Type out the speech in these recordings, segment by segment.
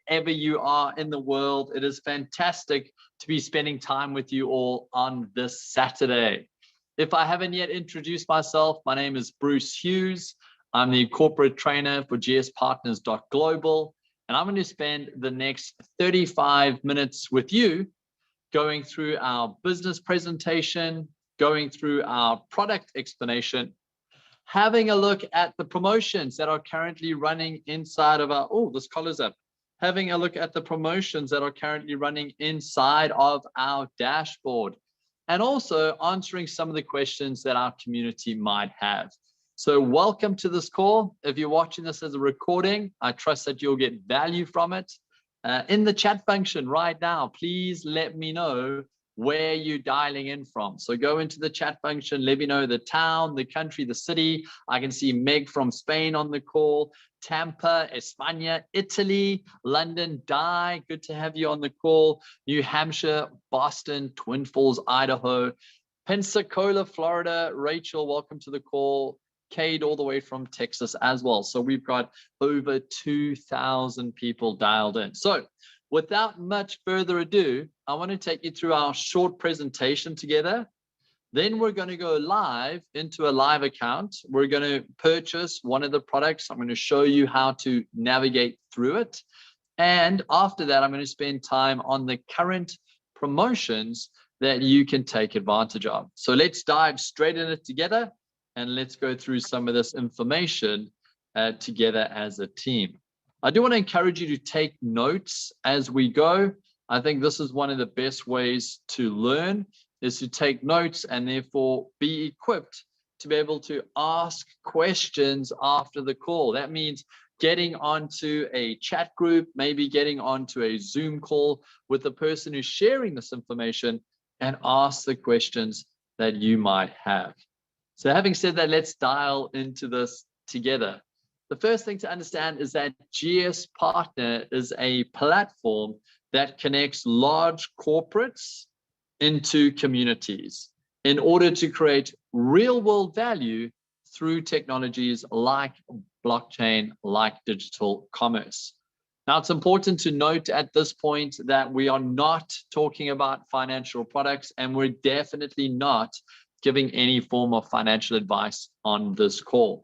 wherever you are in the world. It is fantastic to be spending time with you all on this Saturday. If I haven't yet introduced myself, my name is Bruce Hughes. I'm the corporate trainer for gspartners.global, and I'm going to spend the next 35 minutes with you going through our business presentation, going through our product explanation, having a look at the promotions that are currently running inside of our, oh, this collar's up. Having a look at the promotions that are currently running inside of our dashboard, and also answering some of the questions that our community might have. So welcome to this call. If you're watching this as a recording, I trust that you'll get value from it. In the chat function right now, please let me know where you're dialing in from. So go into the chat function, let me know the town, the country, the city. I can see Meg from Spain on the call, Tampa, España, Italy, London, Di, good to have you on the call, New Hampshire, Boston, Twin Falls, Idaho, Pensacola, Florida, Rachel, welcome to the call, Cade all the way from Texas as well. So we've got over 2,000 people dialed in. So without much further ado, I want to take you through our short presentation together. Then we're going to go live into a live account. We're going to purchase one of the products. I'm going to show you how to navigate through it. And after that, I'm going to spend time on the current promotions that you can take advantage of. So let's dive straight in it together, and let's go through some of this information together as a team. I do want to encourage you to take notes as we go. I think this is one of the best ways to learn, is to take notes and therefore be equipped to be able to ask questions after the call. That means getting onto a chat group, maybe getting onto a Zoom call with the person who's sharing this information and ask the questions that you might have. So having said that, let's dial into this together. The first thing to understand is that GS Partner is a platform that connects large corporates into communities in order to create real world value through technologies like blockchain, like digital commerce. Now, it's important to note at this point that we are not talking about financial products, and we're definitely not giving any form of financial advice on this call.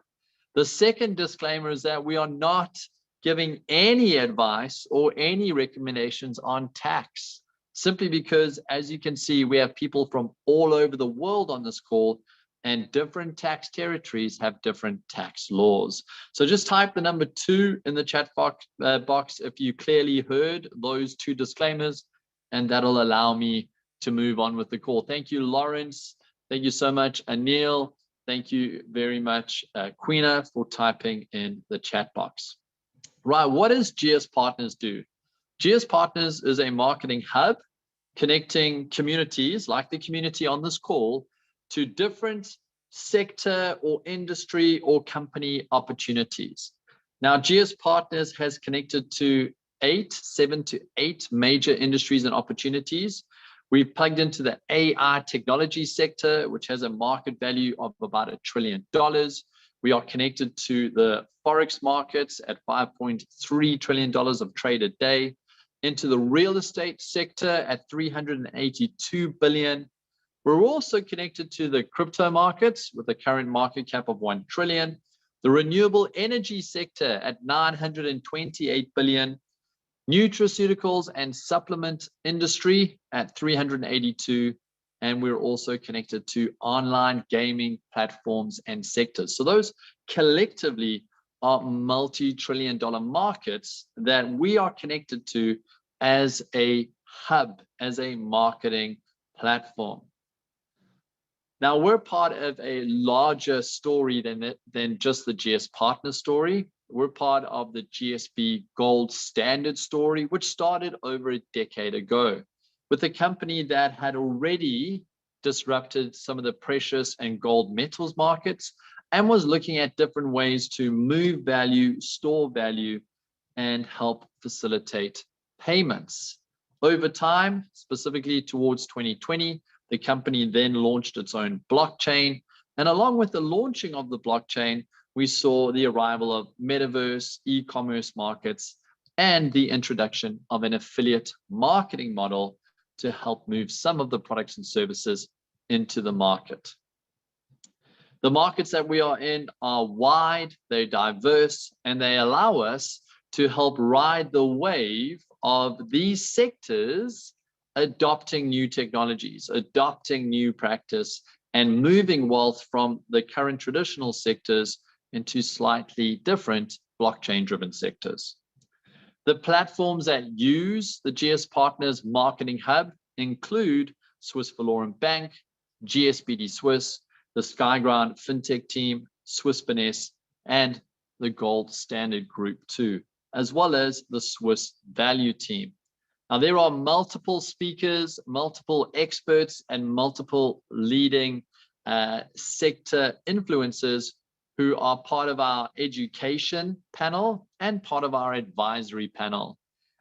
The second disclaimer is that we are not giving any advice or any recommendations on tax, simply because, as you can see, we have people from all over the world on this call, and different tax territories have different tax laws. So just type the number 2 in the chat box if you clearly heard those 2 disclaimers, and that'll allow me to move on with the call. Thank you, Lawrence. Thank you so much, Anil. Thank you very much, Queena, for typing in the chat box. Right, what does GS Partners do? GS Partners is a marketing hub connecting communities, like the community on this call, to different sector or industry or company opportunities. Now, GS Partners has connected to 7 to 8 major industries and opportunities. We've plugged into the AI technology sector, which has a market value of about $1 trillion. We are connected to the Forex markets at $5.3 trillion of trade a day, into the real estate sector at $382 billion. We're also connected to the crypto markets with a current market cap of $1 trillion, the renewable energy sector at $928 billion, nutraceuticals and supplement industry at 382, and we're also connected to online gaming platforms and sectors. So those collectively are multi-trillion-dollar markets that we are connected to as a hub, as a marketing platform. Now, we're part of a larger story than just the GS Partner story. We're part of the GSP Gold Standard story, which started over a decade ago with a company that had already disrupted some of the precious and gold metals markets and was looking at different ways to move value, store value, and help facilitate payments. Over time, specifically towards 2020, the company then launched its own blockchain. And along with the launching of the blockchain, we saw the arrival of metaverse, e-commerce markets, and the introduction of an affiliate marketing model to help move some of the products and services into the market. The markets that we are in are wide, they're diverse, and they allow us to help ride the wave of these sectors adopting new technologies, adopting new practice, and moving wealth from the current traditional sectors into slightly different blockchain-driven sectors. The platforms that use the GS Partners Marketing Hub include Swiss Valorum Bank, GSPD Swiss, the Skyground FinTech team, Swiss Finesse, and the Gold Standard Group too, as well as the Swiss Value team. Now, there are multiple speakers, multiple experts, and multiple leading sector influencers who are part of our education panel and part of our advisory panel.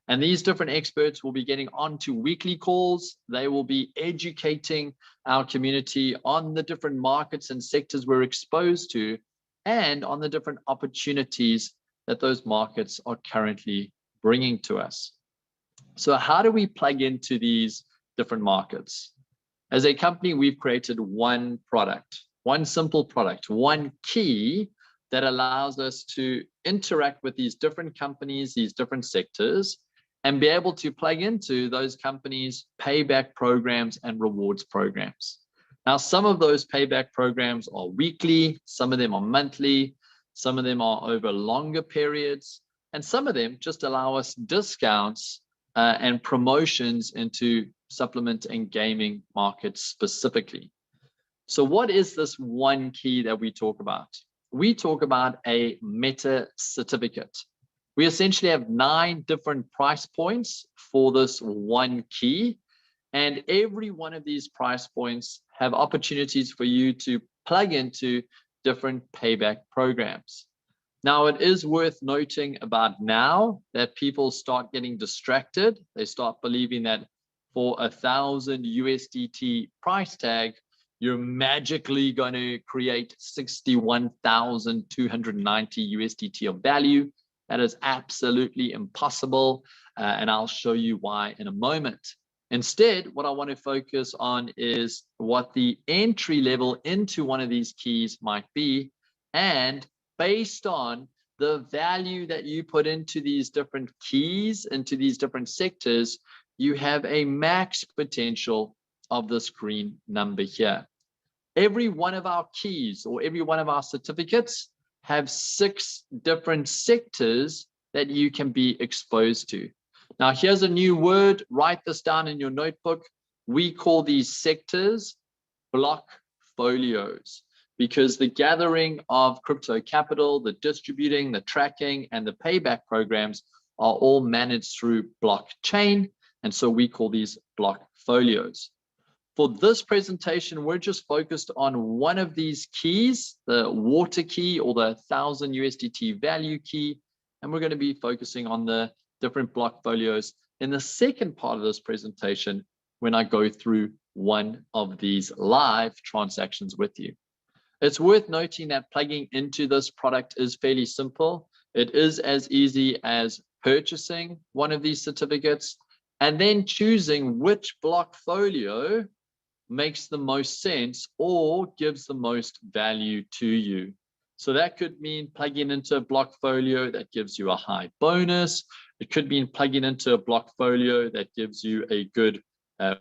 And these different experts will be getting onto weekly calls. They will be educating our community on the different markets and sectors we're exposed to and on the different opportunities that those markets are currently bringing to us. So how do we plug into these different markets? As a company, we've created one product, one simple product, one key that allows us to interact with these different companies, these different sectors, and be able to plug into those companies' payback programs and rewards programs. Now, some of those payback programs are weekly, some of them are monthly, some of them are over longer periods, and some of them just allow us discounts and promotions into supplement and gaming markets specifically. So what is this one key that we talk about? We talk about a meta certificate. We essentially have 9 different price points for this one key, and every one of these price points have opportunities for you to plug into different payback programs. Now, it is worth noting about now that people start getting distracted. They start believing that for 1,000 USDT price tag, you're magically going to create 61,290 USDT of value. That is absolutely impossible, and I'll show you why in a moment. Instead, what I want to focus on is what the entry level into one of these keys might be, and based on the value that you put into these different keys, into these different sectors, you have a max potential of this green number here. Every one of our keys or every one of our certificates have 6 different sectors that you can be exposed to. Now, here's a new word. Write this down in your notebook. We call these sectors block folios, because the gathering of crypto capital, the distributing, the tracking, and the payback programs are all managed through blockchain. And so we call these block folios. For this presentation, we're just focused on one of these keys, the water key or the 1,000 USDT value key. And we're going to be focusing on the different block folios in the second part of this presentation when I go through one of these live transactions with you. It's worth noting that plugging into this product is fairly simple. It is as easy as purchasing one of these certificates and then choosing which block folio makes the most sense or gives the most value to you. So that could mean plugging into a block folio that gives you a high bonus. It could mean plugging into a block folio that gives you a good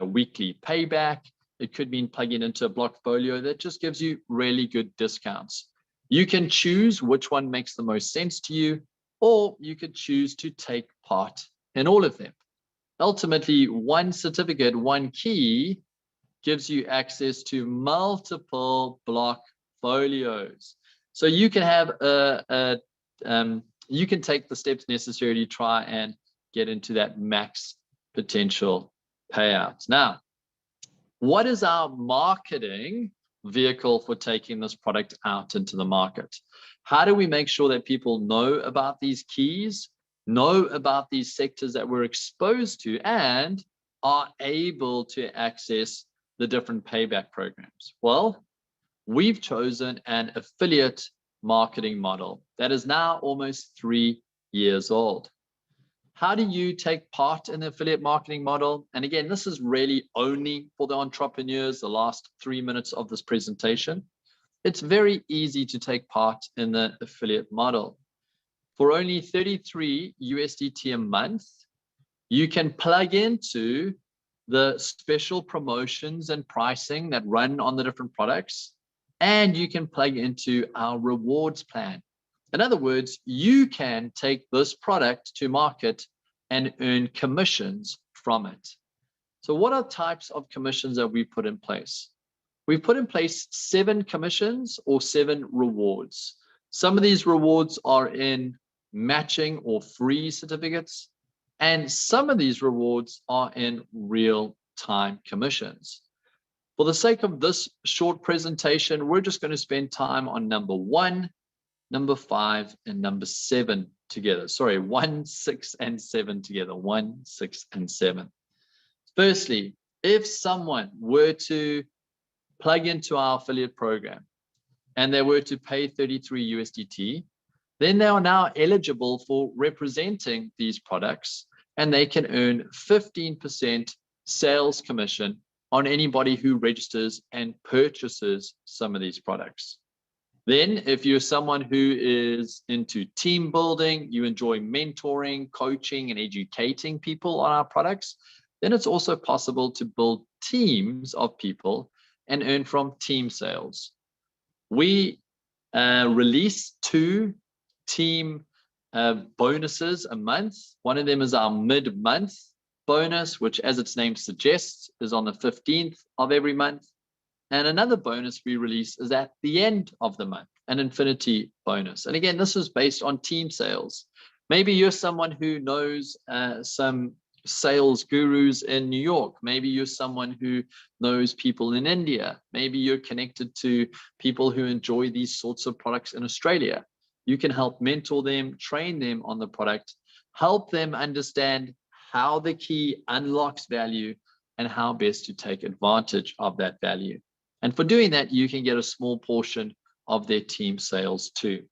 weekly payback. It could mean plugging into a block folio that just gives you really good discounts. You can choose which one makes the most sense to you, or you could choose to take part in all of them. Ultimately, one certificate, one key gives you access to multiple block folios. So you can have you can take the steps necessary to try and get into that max potential payouts. Now, what is our marketing vehicle for taking this product out into the market? How do we make sure that people know about these keys, know about these sectors that we're exposed to, and are able to access the different payback programs? Well, we've chosen an affiliate marketing model that is now almost 3 years old. How do you take part in the affiliate marketing model? And again, this is really only for the entrepreneurs, the last 3 minutes of this presentation. It's very easy to take part in the affiliate model. For only 33 USDT a month, you can plug into the special promotions and pricing that run on the different products, and you can plug into our rewards plan. In other words, you can take this product to market and earn commissions from it. So what are types of commissions that we put in place? We've put in place 7 commissions or 7 rewards. Some of these rewards are in matching or free certificates, and some of these rewards are in real-time commissions. For the sake of this short presentation, we're just going to spend time on number 1, number 5, and number 7 together. Sorry, 1, 6, and 7 together. 1, 6, and 7. Firstly, if someone were to plug into our affiliate program and they were to pay 33 USDT, then they are now eligible for representing these products, and they can earn 15% sales commission on anybody who registers and purchases some of these products. Then if you're someone who is into team building, you enjoy mentoring, coaching, and educating people on our products, then it's also possible to build teams of people and earn from team sales. We release 2 team bonuses a month. One of them is our mid-month bonus, which, as its name suggests, is on the 15th of every month. And another bonus we release is at the end of the month, an infinity bonus. And again, this is based on team sales. Maybe you're someone who knows some sales gurus in New York. Maybe you're someone who knows people in India. Maybe you're connected to people who enjoy these sorts of products in Australia. You can help mentor them, train them on the product, help them understand how the key unlocks value and how best to take advantage of that value. And for doing that, you can get a small portion of their team sales too.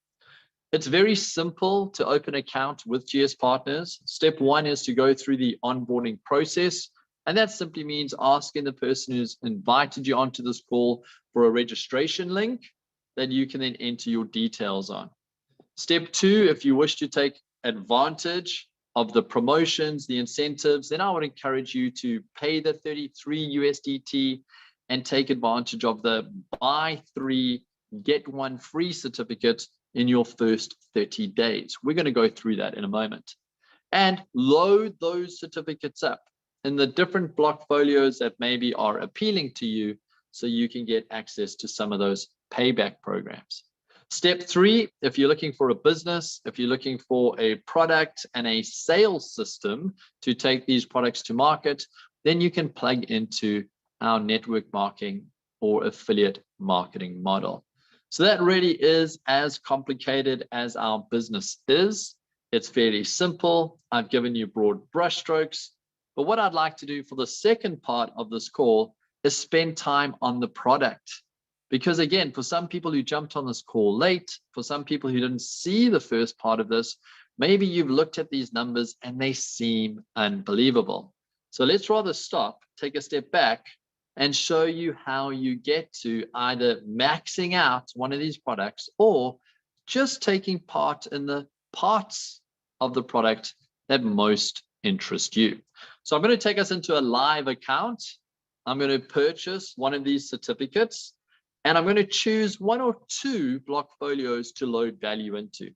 It's very simple to open an account with GS Partners. Step 1 is to go through the onboarding process. And that simply means asking the person who's invited you onto this call for a registration link that you can then enter your details on. Step 2, if you wish to take advantage of the promotions, the incentives, then I would encourage you to pay the 33 USDT and take advantage of the buy 3, get 1 free certificate in your first 30 days. We're going to go through that in a moment. And load those certificates up in the different block folios that maybe are appealing to you so you can get access to some of those payback programs. Step 3, if you're looking for a business, if you're looking for a product and a sales system to take these products to market, then you can plug into our network marketing or affiliate marketing model. So that really is as complicated as our business is. It's fairly simple. I've given you broad brushstrokes, but what I'd like to do for the second part of this call is spend time on the product. Because again, for some people who jumped on this call late, for some people who didn't see the first part of this, maybe you've looked at these numbers and they seem unbelievable. So let's rather stop, take a step back, and show you how you get to either maxing out one of these products or just taking part in the parts of the product that most interest you. So I'm going to take us into a live account. I'm going to purchase one of these certificates, and I'm going to choose 1 or 2 block folios to load value into.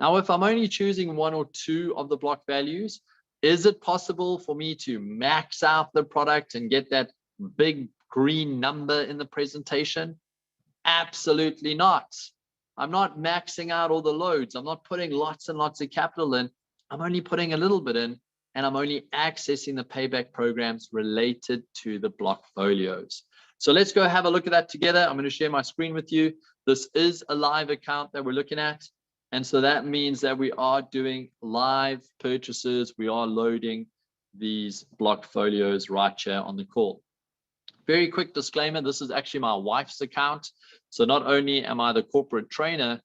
Now, if I'm only choosing 1 or 2 of the block values, is it possible for me to max out the product and get that big green number in the presentation? Absolutely not. I'm not maxing out all the loads. I'm not putting lots and lots of capital in. I'm only putting a little bit in, and I'm only accessing the payback programs related to the block folios. So let's go have a look at that together. I'm going to share my screen with you. This is a live account that we're looking at. And so that means that we are doing live purchases. We are loading these block folios right here on the call. Very quick disclaimer, this is actually my wife's account. So not only am I the corporate trainer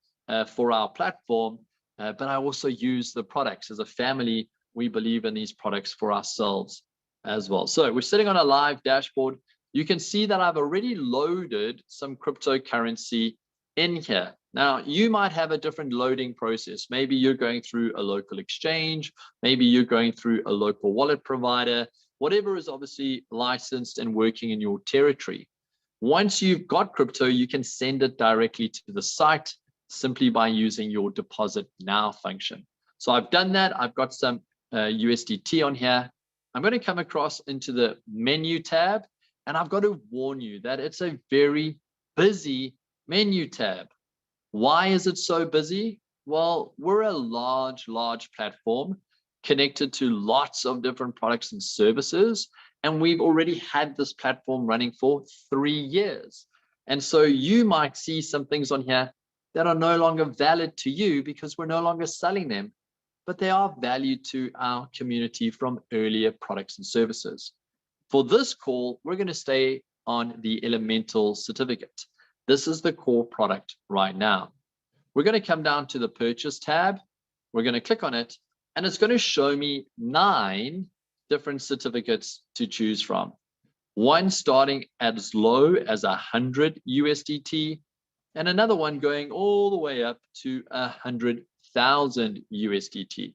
for our platform, but I also use the products. As a family, we believe in these products for ourselves as well. So we're sitting on a live dashboard. You can see that I've already loaded some cryptocurrency in here. Now, you might have a different loading process. Maybe you're going through a local exchange. Maybe you're going through a local wallet provider, whatever is obviously licensed and working in your territory. Once you've got crypto, you can send it directly to the site simply by using your deposit now function. So I've done that. I've got some USDT on here. I'm going to come across into the menu tab, and I've got to warn you that it's a very busy menu tab. Why is it so busy? Well, we're a large platform connected to lots of different products and services. And we've already had this platform running for 3 years. And so you might see some things on here that are no longer valid to you because we're no longer selling them, but they are valued to our community from earlier products and services. For this call, we're going to stay on the Elemental certificate. This is the core product right now. We're going to come down to the purchase tab. We're going to click on it, and it's going to show me 9 different certificates to choose from. One starting as low as 100 USDT, and another one going all the way up to 100,000 USDT.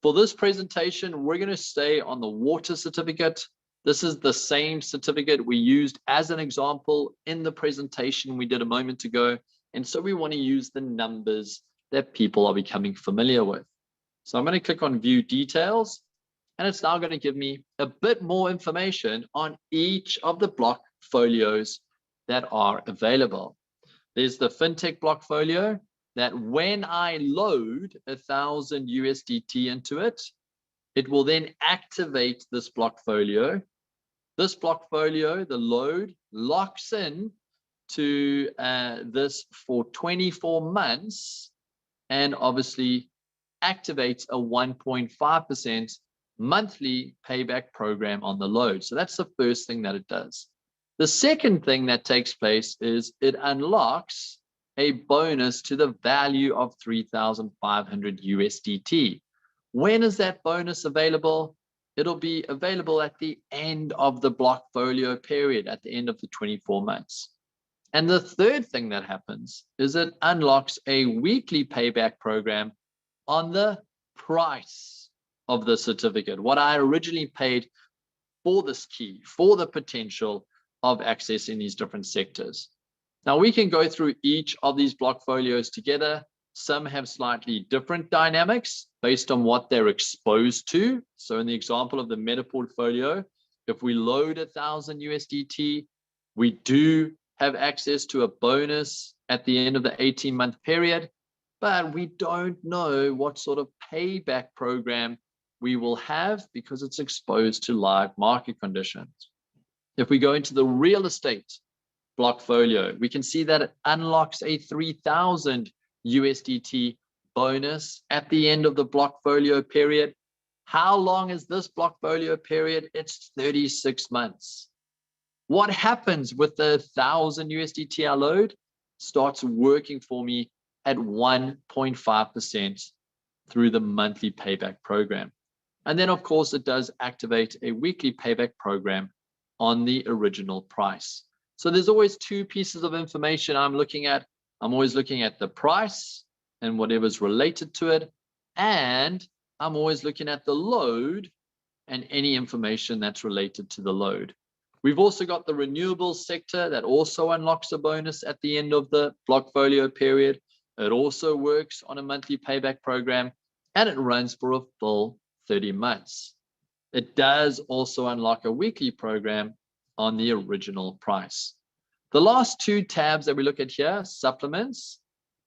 For this presentation, we're going to stay on the water certificate. This is the same certificate we used as an example in the presentation we did a moment ago. And so we want to use the numbers that people are becoming familiar with. So I'm going to click on View Details, and it's now going to give me a bit more information on each of the block folios that are available. There's the FinTech block folio that when I load 1,000 USDT into it, it will then activate this block folio. This block folio, the load, locks in to this for 24 months and obviously activates a 1.5% monthly payback program on the load. So that's the first thing that it does. The second thing that takes place is it unlocks a bonus to the value of 3,500 USDT. When is that bonus available? It'll be available at the end of the block folio period, at the end of the 24 months. And the third thing that happens is it unlocks a weekly payback program on the price of the certificate, what I originally paid for this key, for the potential of accessing these different sectors. Now we can go through each of these block folios together. Some have slightly different dynamics based on what they're exposed to. So in the example of the meta portfolio, if we load 1,000 USDT, we do have access to a bonus at the end of the 18-month period, but we don't know what sort of payback program we will have because it's exposed to live market conditions. If we go into the real estate block folio, we can see that it unlocks a 3,000 USDT bonus at the end of the block folio period. How long is this block folio period? It's 36 months. What happens with the 1,000 USDT I load? Starts working for me at 1.5% through the monthly payback program. And then, of course, it does activate a weekly payback program on the original price. So there's always 2 pieces of information I'm looking at. I'm always looking at the price and whatever's related to it. And I'm always looking at the load and any information that's related to the load. We've also got the renewables sector that also unlocks a bonus at the end of the block folio period. It also works on a monthly payback program, and it runs for a full 30 months. It does also unlock a weekly program on the original price. The last 2 tabs that we look at here, supplements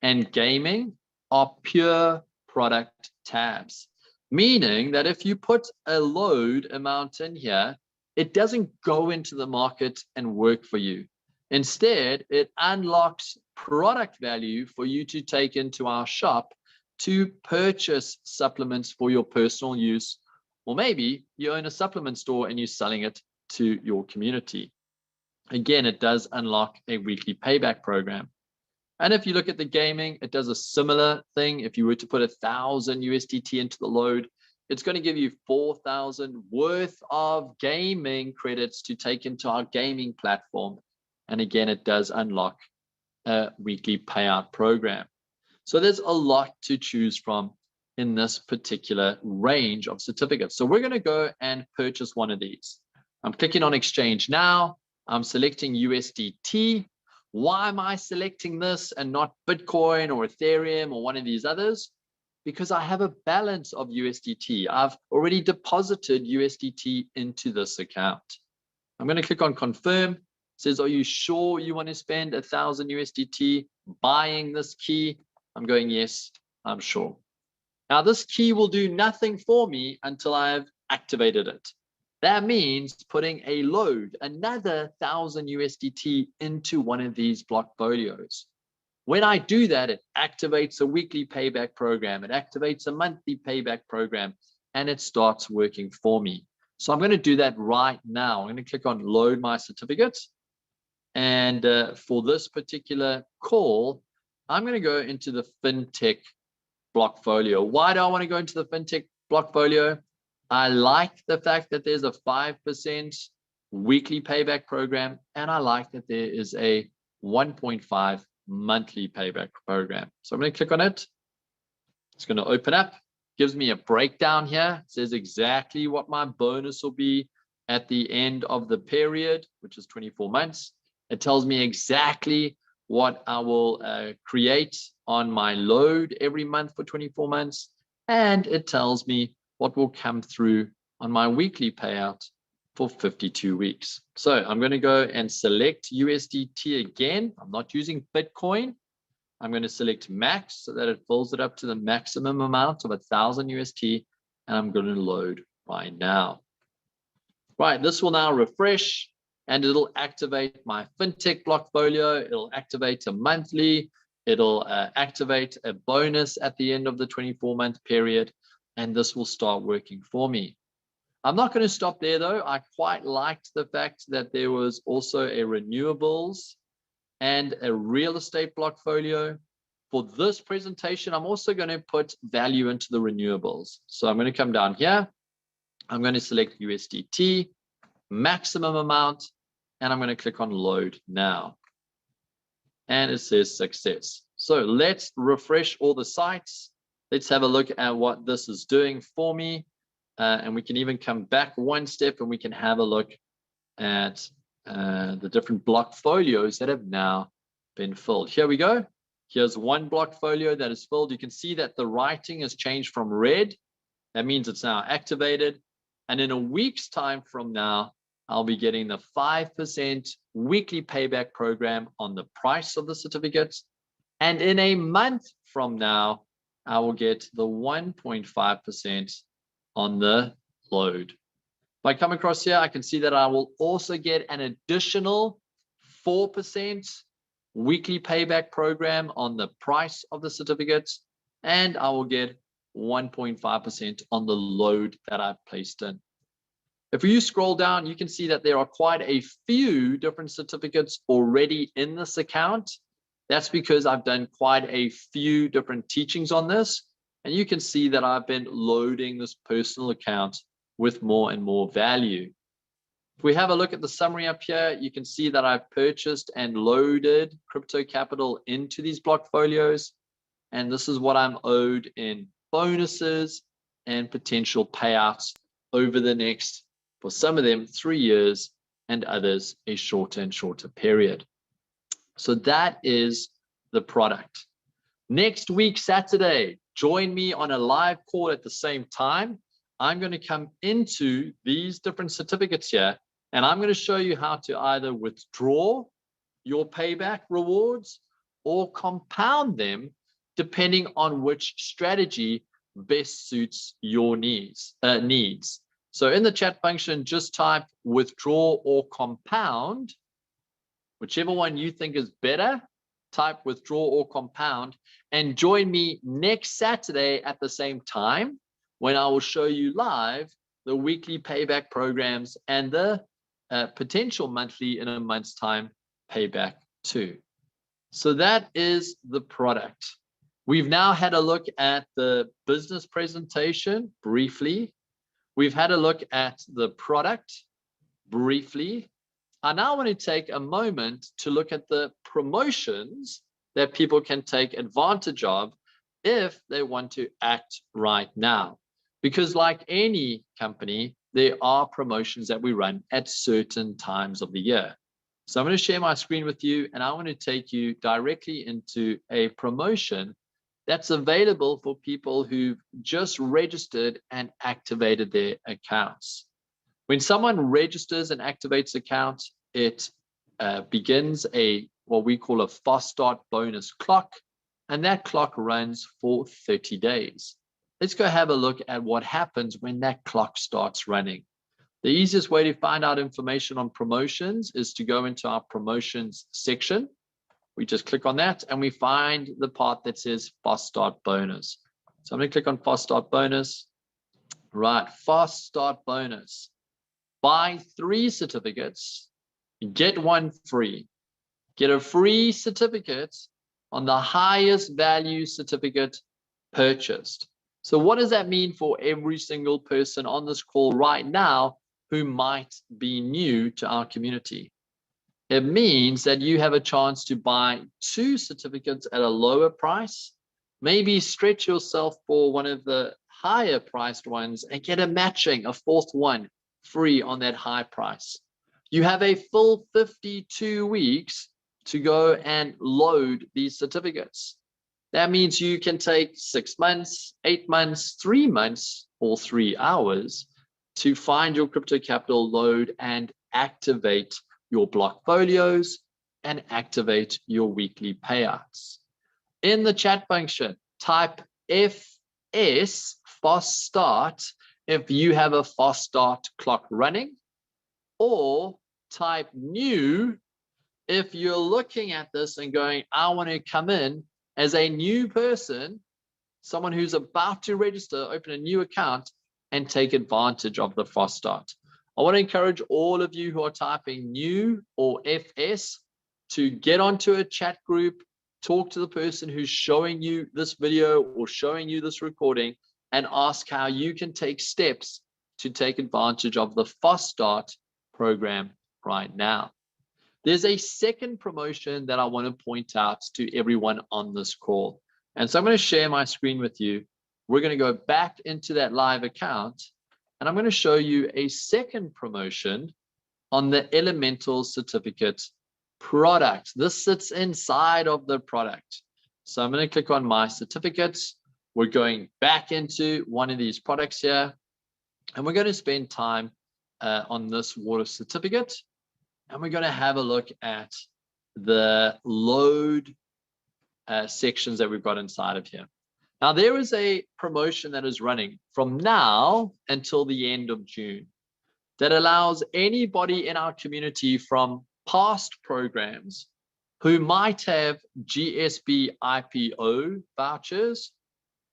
and gaming, are pure product tabs, meaning that if you put a load amount in here, it doesn't go into the market and work for you. Instead, it unlocks product value for you to take into our shop to purchase supplements for your personal use, or maybe you own a supplement store and you're selling it to your community. Again, it does unlock a weekly payback program. And if you look at the gaming, it does a similar thing. If you were to put 1,000 USDT into the load, it's going to give you 4,000 worth of gaming credits to take into our gaming platform. And again, it does unlock a weekly payout program. So there's a lot to choose from in this particular range of certificates. So we're going to go and purchase one of these. I'm clicking on exchange now. I'm selecting USDT. Why am I selecting this and not Bitcoin or Ethereum or one of these others? Because I have a balance of USDT. I've already deposited USDT into this account. I'm going to click on confirm. It says, are you sure you want to spend 1,000 USDT buying this key? I'm going, yes, I'm sure. Now this key will do nothing for me until I've activated it. That means putting a load, another 1,000 USDT into one of these blockfolios. When I do that, it activates a weekly payback program, it activates a monthly payback program, and it starts working for me. So I'm going to do that right now. I'm going to click on load my certificates. And for this particular call, I'm going to go into the FinTech blockfolio. Why do I want to go into the FinTech blockfolio? I like the fact that there's a 5% weekly payback program, and I like that there is a 1.5 monthly payback program. So I'm going to click on it. It's going to open up, gives me a breakdown here. It says exactly what my bonus will be at the end of the period, which is 24 months. It tells me exactly what I will create on my load every month for 24 months. And it tells me what will come through on my weekly payout for 52 weeks. So I'm going to go and select USDT again. I'm not using Bitcoin. I'm going to select max so that it fills it up to the maximum amount of 1,000 USD. And I'm going to load right now. Right, this will now refresh and it'll activate my FinTech blockfolio. It'll activate a monthly. It'll activate a bonus at the end of the 24-month period. And this will start working for me. I'm not going to stop there though. I quite liked the fact that there was also a renewables and a real estate blockfolio. For this presentation, I'm also going to put value into the renewables. So I'm going to come down here. I'm going to select USDT, maximum amount, and I'm going to click on load now. And it says success. So let's refresh all the sites. Let's have a look at what this is doing for me. And we can even come back one step and we can have a look at the different block folios that have now been filled. Here we go. Here's one block folio that is filled. You can see that the writing has changed from red. That means it's now activated. And in a week's time from now, I'll be getting the 5% weekly payback program on the price of the certificates. And in a month from now, I will get the 1.5% on the load. If I come across here, I can see that I will also get an additional 4% weekly payback program on the price of the certificates, and I will get 1.5% on the load that I've placed in. If you scroll down, you can see that there are quite a few different certificates already in this account. That's because I've done quite a few different teachings on this. And you can see that I've been loading this personal account with more and more value. If we have a look at the summary up here, you can see that I've purchased and loaded crypto capital into these block folios. And this is what I'm owed in bonuses and potential payouts over the next, for some of them, 3 years, and others a shorter and shorter period. So that is the product. Next week, Saturday, join me on a live call at the same time. I'm going to come into these different certificates here, and I'm going to show you how to either withdraw your payback rewards or compound them depending on which strategy best suits your needs. So in the chat function, just type withdraw or compound, whichever one you think is better. Type withdraw or compound, and join me next Saturday at the same time when I will show you live the weekly payback programs and the potential monthly in a month's time payback too. So that is the product. We've now had a look at the business presentation briefly. We've had a look at the product briefly. I now want to take a moment to look at the promotions that people can take advantage of if they want to act right now. Because like any company, there are promotions that we run at certain times of the year. So I'm going to share my screen with you, and I want to take you directly into a promotion that's available for people who've just registered and activated their accounts. When someone registers and activates accounts, it begins what we call a fast start bonus clock, and that clock runs for 30 days. Let's go have a look at what happens when that clock starts running. The easiest way to find out information on promotions is to go into our promotions section. We just click on that and we find the part that says fast start bonus. So I'm going to click on fast start bonus. Right, fast start bonus. Buy 3 certificates, get 1 free. Get a free certificate on the highest value certificate purchased. So what does that mean for every single person on this call right now who might be new to our community? It means that you have a chance to buy 2 certificates at a lower price, maybe stretch yourself for one of the higher priced ones and get a matching, a 4th one free on that high price. You have a full 52 weeks to go and load these certificates. That means you can take 6 months, 8 months, 3 months, or 3 hours to find your crypto capital, load and activate your block folios and activate your weekly payouts. In the chat function, type FS, fast start, if you have a fast start clock running, or type new if you're looking at this and going, I want to come in as a new person, someone who's about to register, open a new account and take advantage of the fast start. I want to encourage all of you who are typing new or FS to get onto a chat group, talk to the person who's showing you this video or showing you this recording, and ask how you can take steps to take advantage of the fast start program right now. There's a second promotion that I want to point out to everyone on this call. And so I'm going to share my screen with you. We're going to go back into that live account, and I'm going to show you a second promotion on the Elemental Certificate product. This sits inside of the product. So I'm going to click on My Certificates. We're going back into one of these products here, and we're going to spend time on this water certificate. And we're going to have a look at the load sections that we've got inside of here. Now, there is a promotion that is running from now until the end of June that allows anybody in our community from past programs who might have GSP IPO vouchers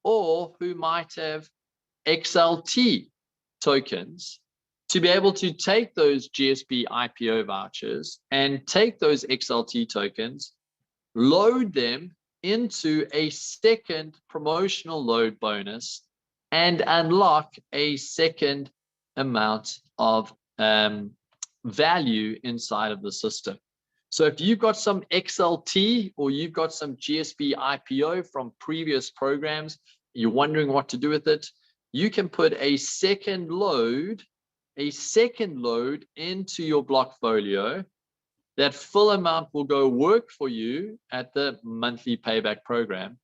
or who might have XLT tokens to be able to take those GSP IPO vouchers and take those XLT tokens, load them into a second promotional load bonus, and unlock a second amount of value inside of the system. So if you've got some XLT or you've got some GSP IPO from previous programs, you're wondering what to do with it, you can put a second load into your block folio. That full amount will go work for you at the monthly payback program,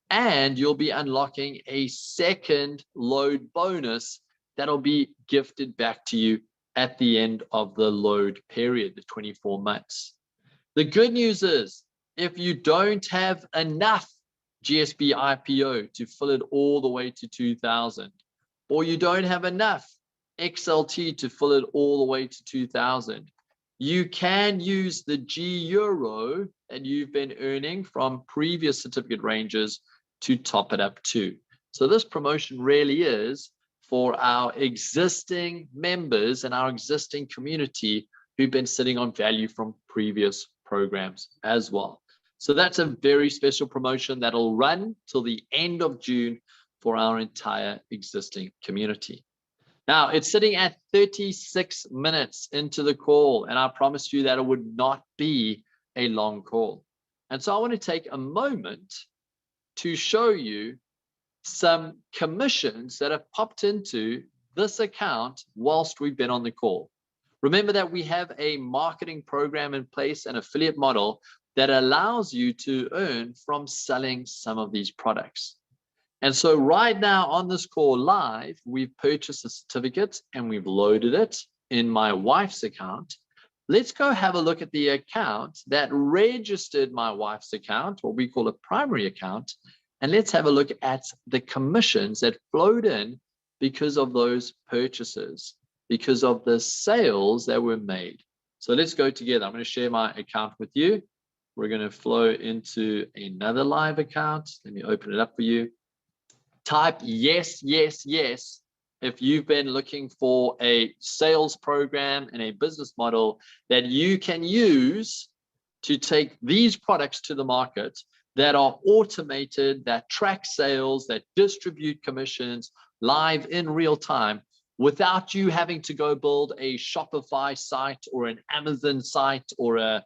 and you'll be unlocking a second load bonus that'll be gifted back to you at the end of the load period, the 24 months. The good news is, if you don't have enough GSP IPO to fill it all the way to 2,000, or you don't have enough XLT to fill it all the way to 2,000, you can use the G Euro that you've been earning from previous certificate ranges to top it up too. So this promotion really is for our existing members and our existing community who've been sitting on value from previous programs as well. So that's a very special promotion that'll run till the end of June for our entire existing community. Now, it's sitting at 36 minutes into the call, and I promised you that it would not be a long call. And so I want to take a moment to show you some commissions that have popped into this account whilst we've been on the call. Remember that we have a marketing program in place, an affiliate model that allows you to earn from selling some of these products. And so right now on this call live, we've purchased a certificate and we've loaded it in my wife's account. Let's go have a look at the account that registered my wife's account, what we call a primary account. And let's have a look at the commissions that flowed in because of those purchases, because of the sales that were made. So let's go together. I'm going to share my account with you. We're going to flow into another live account. Let me open it up for you. Type yes, yes, yes if you've been looking for a sales program and a business model that you can use to take these products to the market that are automated, that track sales, that distribute commissions live in real time without you having to go build a Shopify site or an Amazon site or a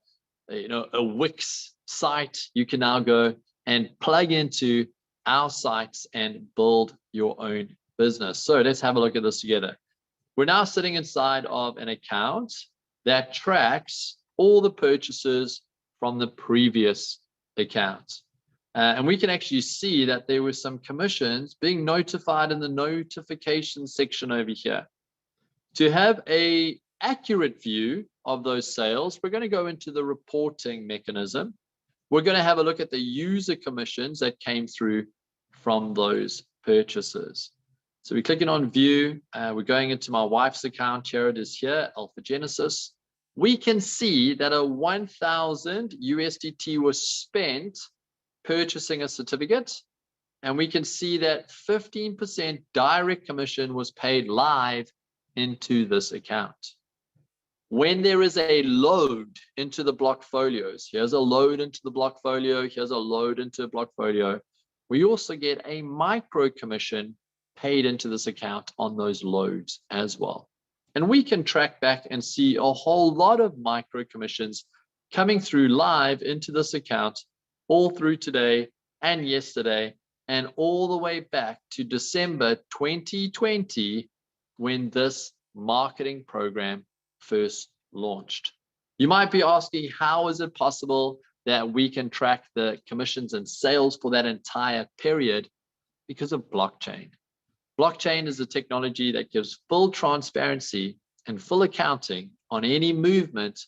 Wix site. You can now go and plug into our sites and build your own business. So let's have a look at this together. We're now sitting inside of an account that tracks all the purchases from the previous account. And we can actually see that there were some commissions being notified in the notification section over here. To have an accurate view of those sales, we're going to go into the reporting mechanism. We're going to have a look at the user commissions that came through from those purchases. So we're clicking on view. We're going into my wife's account. Here it is here, Alpha Genesis. We can see that a 1,000 USDT was spent purchasing a certificate. And we can see that 15% direct commission was paid live into this account. When there is a load into the block folios, here's a load into the block folio, here's a load into a block folio, we also get a micro commission paid into this account on those loads as well. And we can track back and see a whole lot of micro commissions coming through live into this account all through today and yesterday and all the way back to December 2020 when this marketing program first launched. You might be asking, how is it possible that we can track the commissions and sales for that entire period? Because of blockchain. Blockchain is a technology that gives full transparency and full accounting on any movement,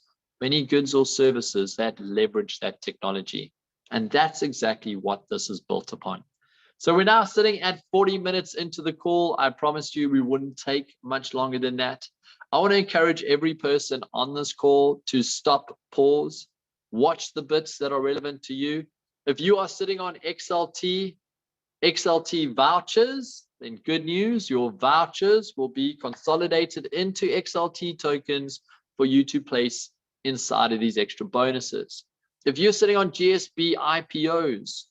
any goods or services that leverage that technology. And that's exactly what this is built upon. So we're now sitting at 40 minutes into the call. I promised you we wouldn't take much longer than that. I want to encourage every person on this call to stop, pause, watch the bits that are relevant to you. If you are sitting on XLT vouchers, then good news, your vouchers will be consolidated into XLT tokens for you to place inside of these extra bonuses. If you're sitting on GSP IPOs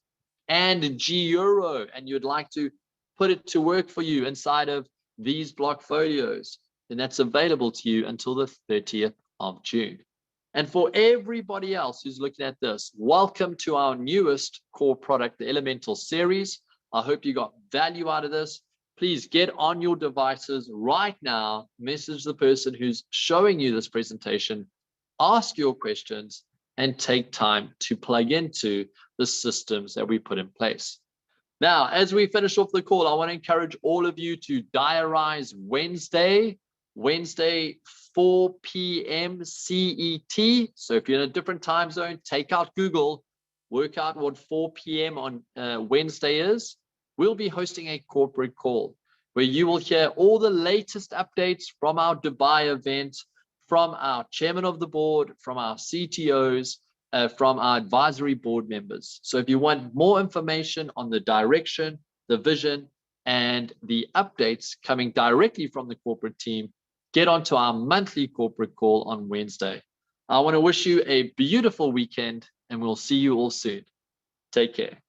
and G-Euro and you'd like to put it to work for you inside of these block folios, then that's available to you until the 30th of June. And for everybody else who's looking at this, welcome to our newest core product, the Elemental series. I hope you got value out of this. Please get on your devices right now, message the person who's showing you this presentation, ask your questions, and take time to plug into the systems that we put in place. Now, as we finish off the call, I want to encourage all of you to diarize Wednesday 4 p.m. CET. So if you're in a different time zone, take out Google, work out what 4 p.m. on Wednesday is. We'll be hosting a corporate call where you will hear all the latest updates from our Dubai event, from our chairman of the board, from our CTOs, from our advisory board members. So if you want more information on the direction, the vision, and the updates coming directly from the corporate team, get onto our monthly corporate call on Wednesday. I want to wish you a beautiful weekend and we'll see you all soon. Take care.